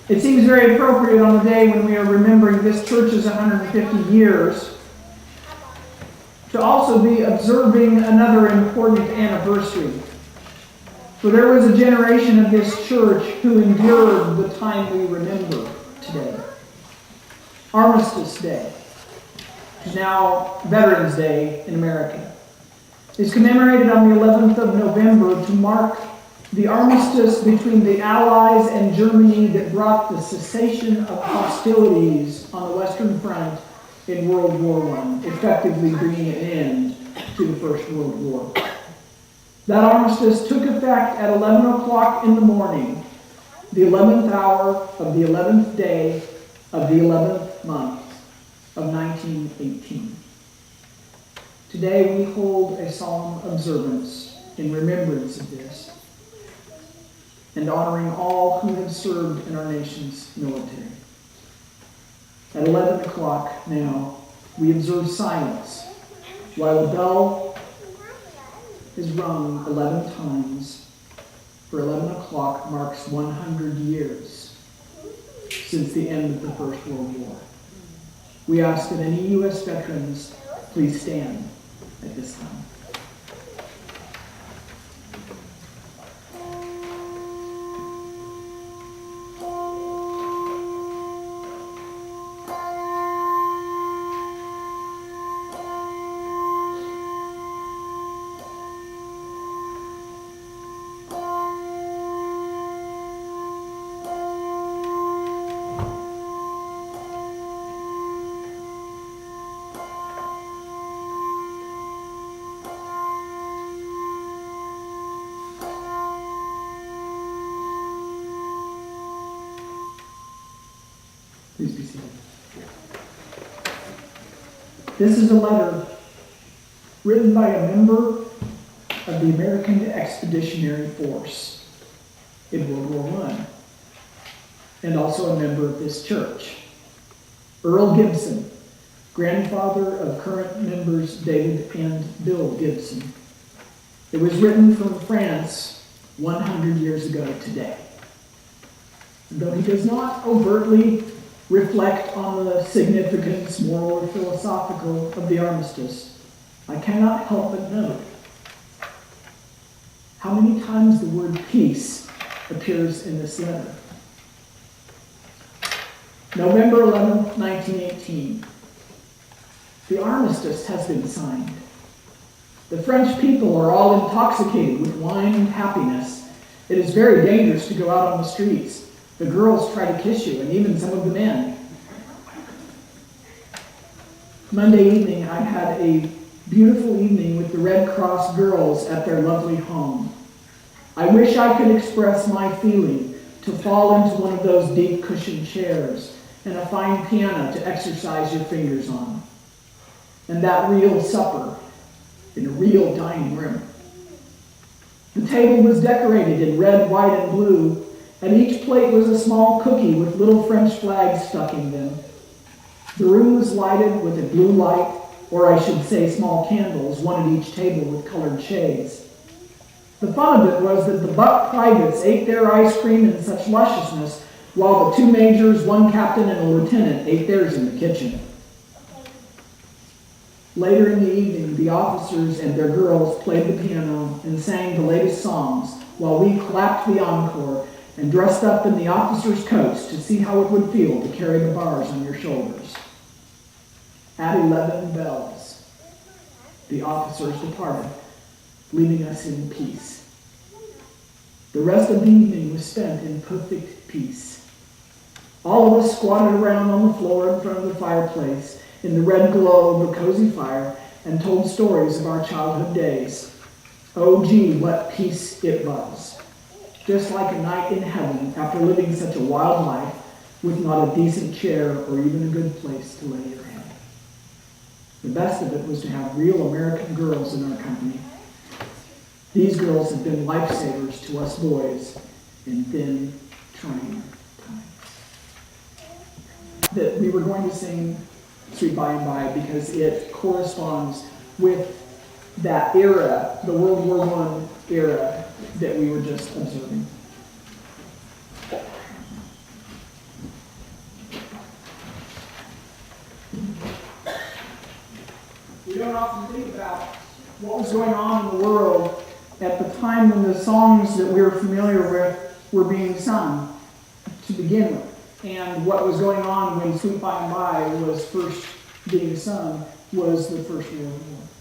It seems very appropriate on the day when we are remembering this church's 150 years to also be observing another important anniversary. For there was a generation of this church who endured the time we remember today. Armistice Day, which is now Veterans Day in America, is commemorated on the 11th of November to mark the armistice between the Allies and Germany that brought the cessation of hostilities on the Western Front in World War I, effectively bringing an end to the First World War. That armistice took effect at 11 o'clock in the morning, the 11th hour of the 11th day of the 11th month of 1918. Today we hold a solemn observance in remembrance of this and honoring all who have served in our nation's military. At 11 o'clock now, we observe silence while the bell is rung 11 times, for 11 o'clock marks 100 years since the end of the First World War. We ask that any U.S. veterans please stand at this time. Please be seated. This is a letter written by a member of the American Expeditionary Force in World War I, and also a member of this church. Earl Gibson, grandfather of current members David and Bill Gibson. It was written from France 100 years ago today. And though he does not overtly reflect on the significance, moral or philosophical, of the armistice, I cannot help but note how many times the word peace appears in this letter. November 11th, 1918. The armistice has been signed. The French people are all intoxicated with wine and happiness. It is very dangerous to go out on the streets. The girls try to kiss you, and even some of the men. Monday evening, I had a beautiful evening with the Red Cross girls at their lovely home. I wish I could express my feeling to fall into one of those deep cushioned chairs and a fine piano to exercise your fingers on. And that real supper in a real dining room. The table was decorated in red, white, and blue, and each plate was a small cookie with little French flags stuck in them. The room was lighted with a blue light, or I should say small candles, one at each table with colored shades. The fun of it was that the buck privates ate their ice cream in such lusciousness, while the two majors, one captain, and a lieutenant ate theirs in the kitchen. Later in the evening, the officers and their girls played the piano and sang the latest songs, while we clapped the encore and dressed up in the officers' coats to see how it would feel to carry the bars on your shoulders. At 11 bells, the officers departed, leaving us in peace. The rest of the evening was spent in perfect peace. All of us squatted around on the floor in front of the fireplace in the red glow of a cozy fire and told stories of our childhood days. Oh gee, what peace it was. Just like a night in heaven after living such a wild life with not a decent chair or even a good place to lay your head. The best of it was to have real American girls in our company. These girls have been lifesavers to us boys in thin, trying times. That we were going to sing Sweet By and By because it corresponds with that era, the World War I era that we were just observing. don't often think about what was going on in the world at the time when the songs that we were familiar with were being sung to begin with. And what was going on when Sweet By and By was first being sung was the First World War.